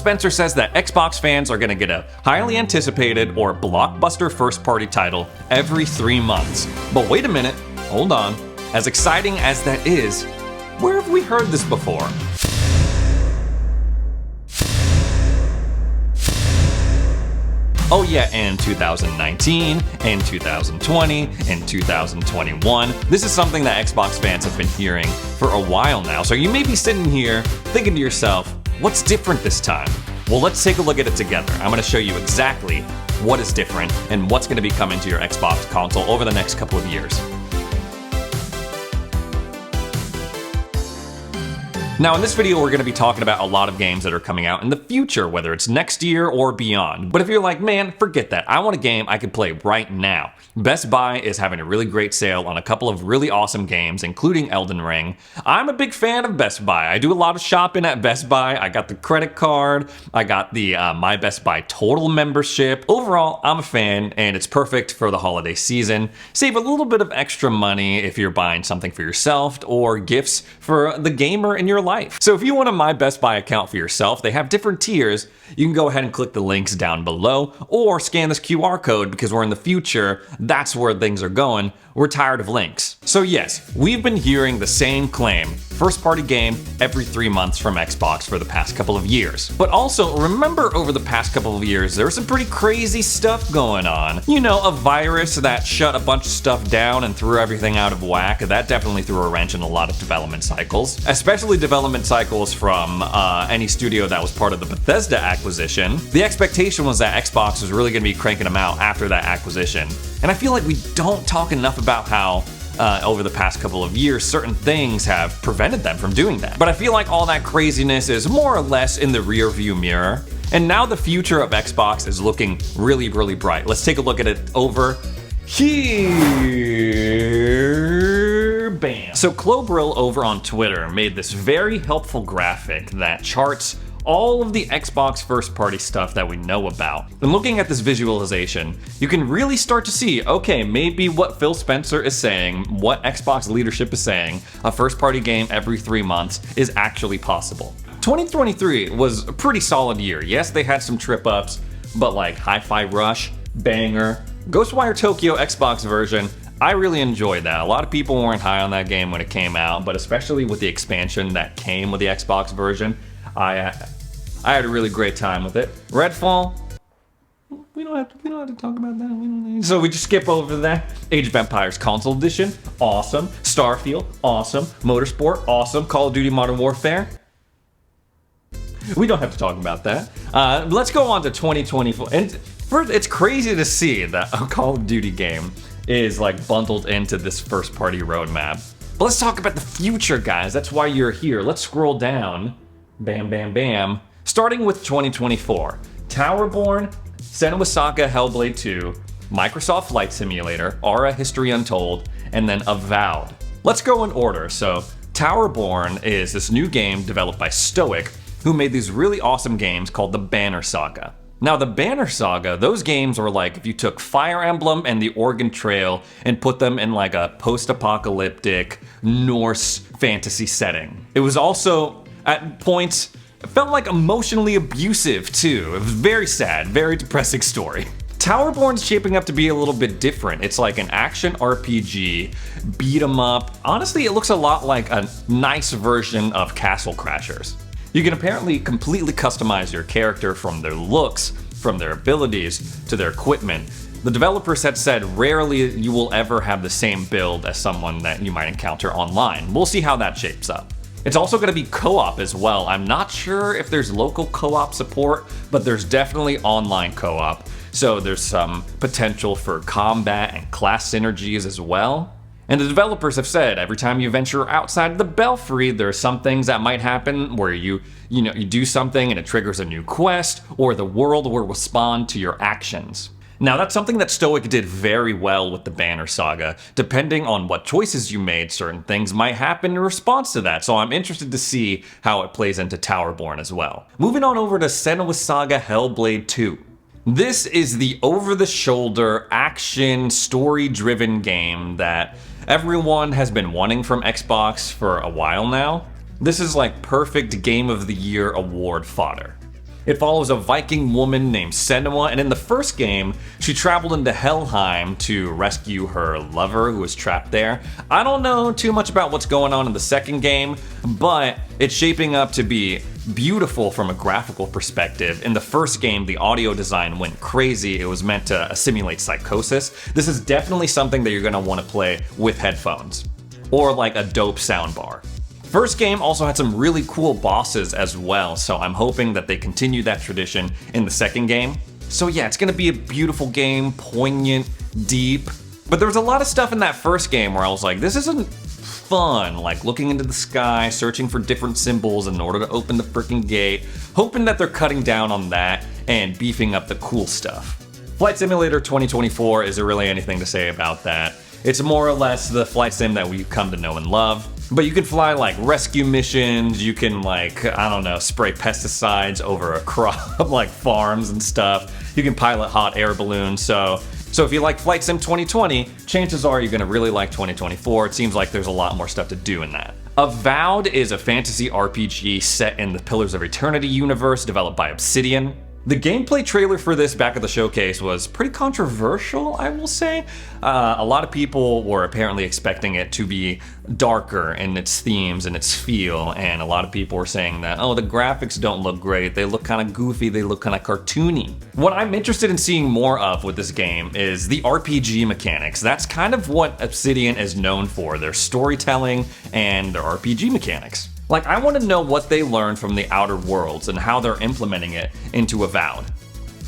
Spencer says that Xbox fans are going to get a highly anticipated or blockbuster first-party title every 3 months. But wait a minute, hold on. As exciting as that is, where have we heard this before? Oh yeah, in 2019, in 2020, in 2021. This is something that Xbox fans have been hearing for a while now. So you may be sitting here thinking to yourself, what's different this time? Well, let's take a look at it together. I'm going to show you exactly what is different and what's going to be coming to your Xbox console over the next couple of years. Now in this video, we're going to be talking about a lot of games that are coming out in the future, whether it's next year or beyond. But if you're like, man, forget that. I want a game I can play right now. Best Buy is having a really great sale on a couple of really awesome games, including Elden Ring. I'm a big fan of Best Buy. I do a lot of shopping at Best Buy. I got the credit card. I got the My Best Buy Total membership. Overall, I'm a fan, and it's perfect for the holiday season. Save a little bit of extra money if you're buying something for yourself or gifts for the gamer in your life. So if you want a My Best Buy account for yourself, they have different tiers. You can go ahead and click the links down below or scan this QR code because we're in the future. That's where things are going. We're tired of links. So yes, we've been hearing the same claim. First party game every 3 months from Xbox for the past couple of years. But also remember over the past couple of years, there was some pretty crazy stuff going on. You know, a virus that shut a bunch of stuff down and threw everything out of whack. That definitely threw a wrench in a lot of development cycles, especially development cycles from any studio that was part of the Bethesda acquisition. The expectation was that Xbox was really going to be cranking them out after that acquisition. And I feel like we don't talk enough about how over the past couple of years, certain things have prevented them from doing that. But I feel like all that craziness is more or less in the rear view mirror. And now the future of Xbox is looking really, really bright. Let's take a look at it over here. Bam. So Clockwork over on Twitter made this very helpful graphic that charts all of the Xbox first-party stuff that we know about. And looking at this visualization, you can really start to see, okay, maybe what Phil Spencer is saying, what Xbox leadership is saying, a first-party game every 3 months is actually possible. 2023 was a pretty solid year. Yes, they had some trip-ups, but like Hi-Fi Rush, banger, Ghostwire Tokyo Xbox version, I really enjoyed that. A lot of people weren't high on that game when it came out, but especially with the expansion that came with the Xbox version, I had a really great time with it. Redfall, we don't have to talk about that. So we just skip over that. Age of Empires Console Edition, awesome. Starfield, awesome. Motorsport, awesome. Call of Duty Modern Warfare. We don't have to talk about that. Let's go on to 2024. And first, it's crazy to see that a Call of Duty game is like bundled into this first party roadmap. But let's talk about the future, guys. That's why you're here. Let's scroll down. Bam, bam, bam. Starting with 2024, Towerborne, Senua Saga Hellblade 2, Microsoft Flight Simulator, Aura History Untold, and then Avowed. Let's go in order. So Towerborne is this new game developed by Stoic, who made these really awesome games called the Banner Saga. Now the Banner Saga, those games were like if you took Fire Emblem and the Oregon Trail and put them in like a post-apocalyptic Norse fantasy setting. It was also, at points, it felt like emotionally abusive too. It was very sad, very depressing story. Towerborne's shaping up to be a little bit different. It's like an action RPG, beat 'em up. Honestly, it looks a lot like a nice version of Castle Crashers. You can apparently completely customize your character from their looks, from their abilities, to their equipment. The developers had said rarely you will ever have the same build as someone that you might encounter online. We'll see how that shapes up. It's also going to be co-op as well. I'm not sure if there's local co-op support, but there's definitely online co-op. So there's some potential for combat and class synergies as well. And the developers have said every time you venture outside the Belfry, there are some things that might happen where you do something and it triggers a new quest, or the world will respond to your actions. Now that's something that Stoic did very well with the Banner Saga. Depending on what choices you made, certain things might happen in response to that, so I'm interested to see how it plays into Towerborne as well. Moving on over to Senua Saga Hellblade 2. This is the over-the-shoulder, action, story-driven game that everyone has been wanting from Xbox for a while now. This is like perfect Game of the Year award fodder. It follows a Viking woman named Senua, and in the first game, she traveled into Helheim to rescue her lover who was trapped there. I don't know too much about what's going on in the second game, but it's shaping up to be beautiful from a graphical perspective. In the first game, the audio design went crazy. It was meant to simulate psychosis. This is definitely something that you're going to want to play with headphones, or like a dope soundbar. First game also had some really cool bosses as well, so I'm hoping that they continue that tradition in the second game. So yeah, it's gonna be a beautiful game, poignant, deep, but there was a lot of stuff in that first game where I was like, this isn't fun, like looking into the sky, searching for different symbols in order to open the freaking gate, hoping that they're cutting down on that and beefing up the cool stuff. Flight Simulator 2024 isn't really anything to say about that. It's more or less the flight sim that we've come to know and love. But you can fly like rescue missions, you can like, I don't know, spray pesticides over a crop like farms and stuff. You can pilot hot air balloons, so if you like Flight Sim 2020, chances are you're gonna really like 2024. It seems like there's a lot more stuff to do in that. Avowed is a fantasy RPG set in the Pillars of Eternity universe developed by Obsidian. The gameplay trailer for this back at the showcase was pretty controversial, I will say. A lot of people were apparently expecting it to be darker in its themes and its feel, and a lot of people were saying that, oh, the graphics don't look great, they look kind of goofy, they look kind of cartoony. What I'm interested in seeing more of with this game is the RPG mechanics. That's kind of what Obsidian is known for, their storytelling and their RPG mechanics. Like, I want to know what they learned from the Outer Worlds and how they're implementing it into Avowed.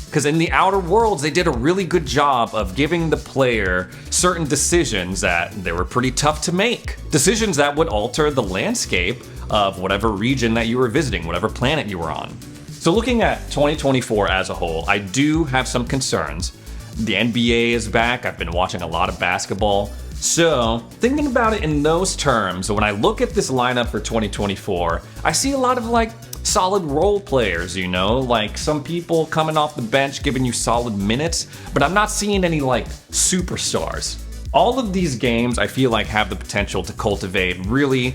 Because in the Outer Worlds, they did a really good job of giving the player certain decisions that they were pretty tough to make. Decisions that would alter the landscape of whatever region that you were visiting, whatever planet you were on. So looking at 2024 as a whole, I do have some concerns. The NBA is back, I've been watching a lot of basketball. So, thinking about it in those terms, when I look at this lineup for 2024, I see a lot of like solid role players, you know, like some people coming off the bench giving you solid minutes, but I'm not seeing any like superstars. All of these games I feel like have the potential to cultivate really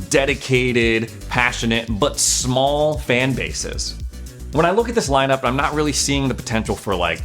dedicated, passionate, but small fan bases. When I look at this lineup, I'm not really seeing the potential for like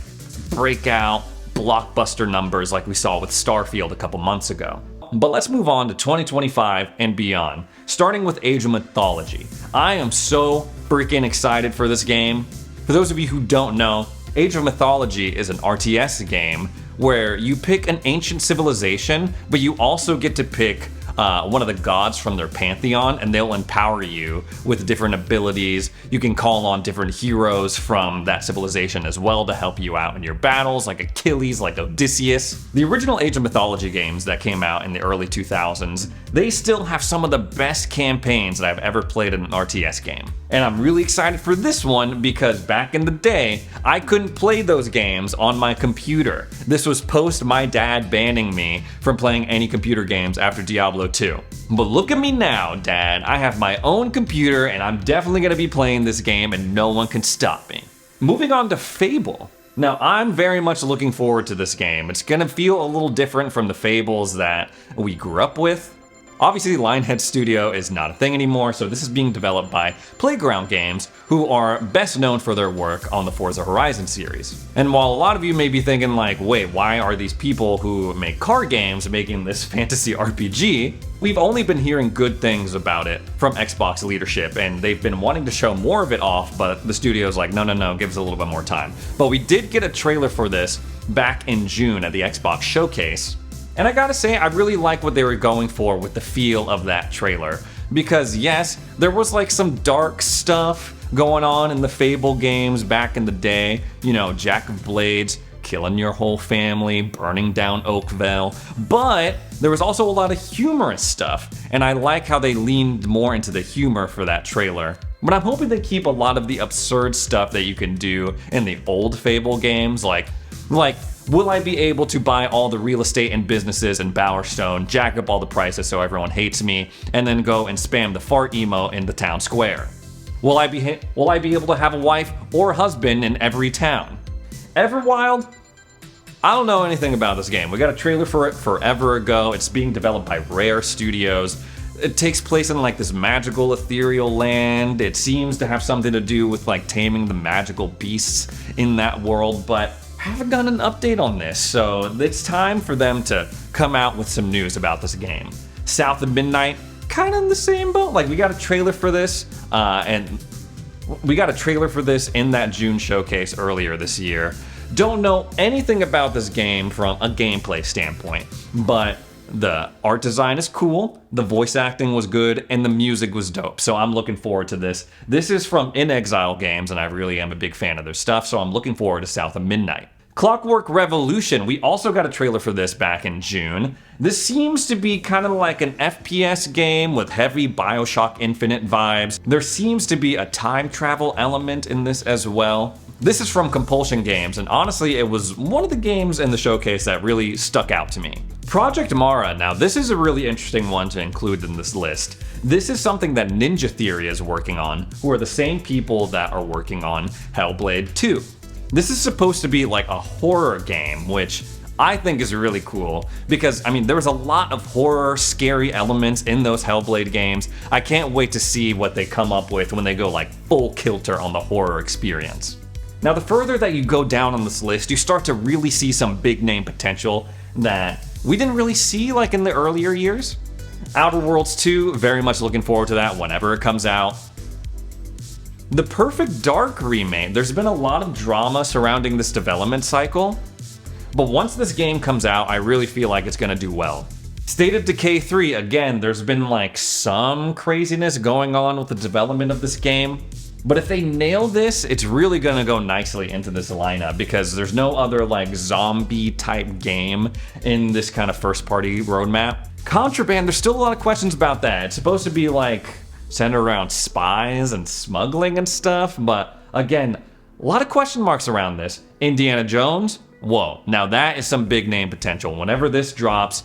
breakout, blockbuster numbers like we saw with Starfield a couple months ago. But let's move on to 2025 and beyond, starting with Age of Mythology. I am so freaking excited for this game. For those of you who don't know, Age of Mythology is an RTS game where you pick an ancient civilization, but you also get to pick one of the gods from their pantheon, and they'll empower you with different abilities. You can call on different heroes from that civilization as well to help you out in your battles, like Achilles, like Odysseus. The original Age of Mythology games that came out in the early 2000s, they still have some of the best campaigns that I've ever played in an RTS game. And I'm really excited for this one because back in the day, I couldn't play those games on my computer. This was post my dad banning me from playing any computer games after Diablo 2. But look at me now, Dad. I have my own computer and I'm definitely gonna be playing this game and no one can stop me. Moving on to Fable. Now, I'm very much looking forward to this game. It's gonna feel a little different from the Fables that we grew up with. Obviously, Lionhead Studio is not a thing anymore, so this is being developed by Playground Games, who are best known for their work on the Forza Horizon series. And while a lot of you may be thinking like, wait, why are these people who make car games making this fantasy RPG? We've only been hearing good things about it from Xbox leadership, and they've been wanting to show more of it off, but the studio's like, no, give us a little bit more time. But we did get a trailer for this back in June at the Xbox Showcase. And I gotta say, I really like what they were going for with the feel of that trailer. Because yes, there was like some dark stuff going on in the Fable games back in the day. You know, Jack of Blades, killing your whole family, burning down Oakville. But there was also a lot of humorous stuff. And I like how they leaned more into the humor for that trailer. But I'm hoping they keep a lot of the absurd stuff that you can do in the old Fable games, like will I be able to buy all the real estate and businesses in Bowerstone, jack up all the prices so everyone hates me, and then go and spam the fart emo in the town square? Will I be able to have a wife or husband in every town? Everwild? I don't know anything about this game. We got a trailer for it forever ago. It's being developed by Rare Studios. It takes place in like this magical ethereal land. It seems to have something to do with like taming the magical beasts in that world, but I haven't gotten an update on this, so it's time for them to come out with some news about this game. South of Midnight, kind of in the same boat. Like, we got a trailer for this, and we got a trailer for this in that June showcase earlier this year. Don't know anything about this game from a gameplay standpoint, but the art design is cool, the voice acting was good, and the music was dope, so I'm looking forward to this. This is from In Exile Games, and I really am a big fan of their stuff, so I'm looking forward to South of Midnight. Clockwork Revolution, we also got a trailer for this back in June. This seems to be kind of like an FPS game with heavy BioShock Infinite vibes. There seems to be a time travel element in this as well. This is from Compulsion Games, and honestly, it was one of the games in the showcase that really stuck out to me. Project Mara, now this is a really interesting one to include in this list. This is something that Ninja Theory is working on, who are the same people that are working on Hellblade 2. This is supposed to be like a horror game, which I think is really cool because, I mean, there was a lot of horror, scary elements in those Hellblade games. I can't wait to see what they come up with when they go like full kilter on the horror experience. Now, the further that you go down on this list, you start to really see some big name potential that we didn't really see like in the earlier years. Outer Worlds 2, very much looking forward to that whenever it comes out. The Perfect Dark remake, there's been a lot of drama surrounding this development cycle, but once this game comes out, I really feel like it's gonna do well. State of Decay 3, again, there's been like some craziness going on with the development of this game, but if they nail this, it's really gonna go nicely into this lineup because there's no other like zombie type game in this kind of first party roadmap. Contraband, there's still a lot of questions about that. It's supposed to be like centered around spies and smuggling and stuff, but again, a lot of question marks around this. Indiana Jones, whoa, now that is some big name potential. Whenever this drops,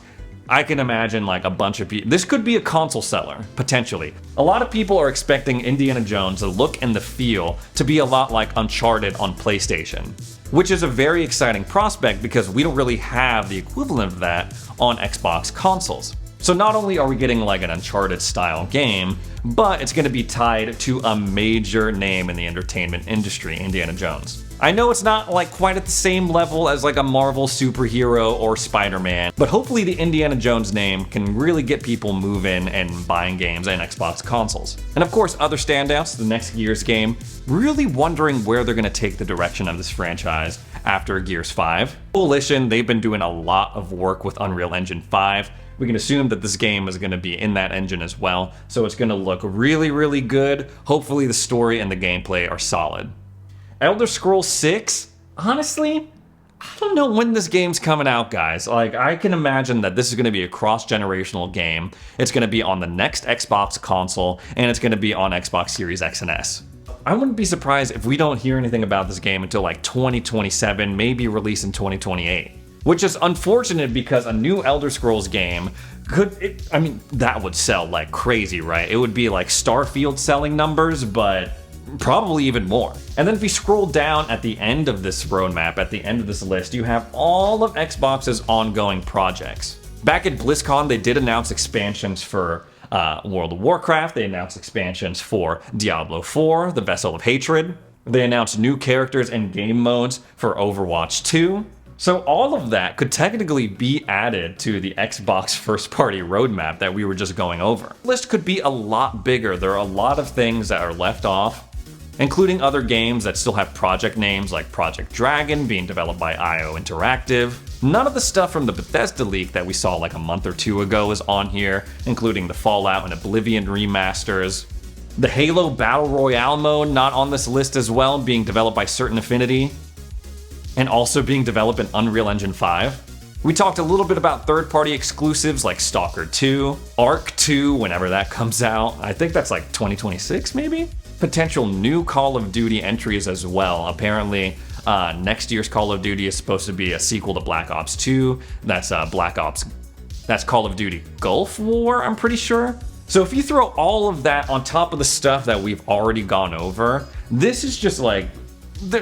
I can imagine like a bunch of people. This could be a console seller, potentially. A lot of people are expecting Indiana Jones, the look and the feel, to be a lot like Uncharted on PlayStation, which is a very exciting prospect because we don't really have the equivalent of that on Xbox consoles. So not only are we getting like an Uncharted style game, but it's going to be tied to a major name in the entertainment industry, Indiana Jones. I know it's not like quite at the same level as like a Marvel superhero or Spider-Man, but hopefully the Indiana Jones name can really get people moving and buying games and Xbox consoles. And of course, other standouts, the next Gears game, really wondering where they're going to take the direction of this franchise after Gears 5. Coalition, they've been doing a lot of work with Unreal Engine 5. We can assume that this game is going to be in that engine as well, so it's going to look really, really good. Hopefully the story and the gameplay are solid. Elder Scrolls 6, honestly, I don't know when this game's coming out, guys. Like, I can imagine that this is going to be a cross-generational game. It's going to be on the next Xbox console, and it's going to be on Xbox Series X and S. I wouldn't be surprised if we don't hear anything about this game until like 2027, maybe release in 2028. Which is unfortunate because a new Elder Scrolls game I mean, that would sell like crazy, right? It would be like Starfield selling numbers, but probably even more. And then if you scroll down at the end of this roadmap, at the end of this list, you have all of Xbox's ongoing projects. Back at BlizzCon, they did announce expansions for World of Warcraft. They announced expansions for Diablo 4, The Vessel of Hatred. They announced new characters and game modes for Overwatch 2. So all of that could technically be added to the Xbox first-party roadmap that we were just going over. The list could be a lot bigger. There are a lot of things that are left off, including other games that still have project names like Project Dragon being developed by IO Interactive. None of the stuff from the Bethesda leak that we saw like a month or two ago is on here, including the Fallout and Oblivion remasters. The Halo Battle Royale mode not on this list as well, being developed by Certain Affinity, and also being developed in Unreal Engine 5. We talked a little bit about third-party exclusives like Stalker 2, Ark 2, whenever that comes out. I think that's like 2026 maybe? Potential new Call of Duty entries as well. Apparently, next year's Call of Duty is supposed to be a sequel to Black Ops 2. That's that's Call of Duty Gulf War, I'm pretty sure. So if you throw all of that on top of the stuff that we've already gone over, this is just like,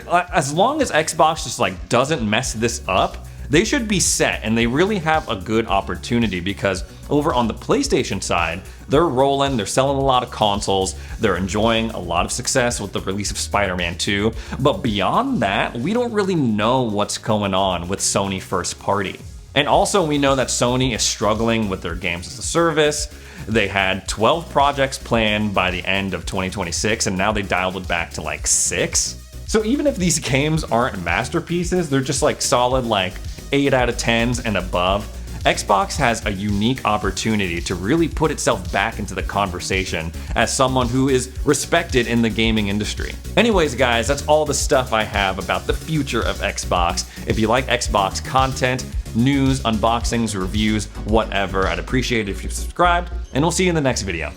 as long as Xbox just like doesn't mess this up, they should be set, and they really have a good opportunity because over on the PlayStation side, they're rolling, they're selling a lot of consoles, they're enjoying a lot of success with the release of Spider-Man 2, but beyond that, we don't really know what's going on with Sony first party. And also we know that Sony is struggling with their games as a service. They had 12 projects planned by the end of 2026, and now they dialed it back to like 6. So even if these games aren't masterpieces, they're just like solid like 8 out of 10s and above, Xbox has a unique opportunity to really put itself back into the conversation as someone who is respected in the gaming industry. Anyways guys, that's all the stuff I have about the future of Xbox. If you like Xbox content, news, unboxings, reviews, whatever, I'd appreciate it if you subscribed, and we'll see you in the next video.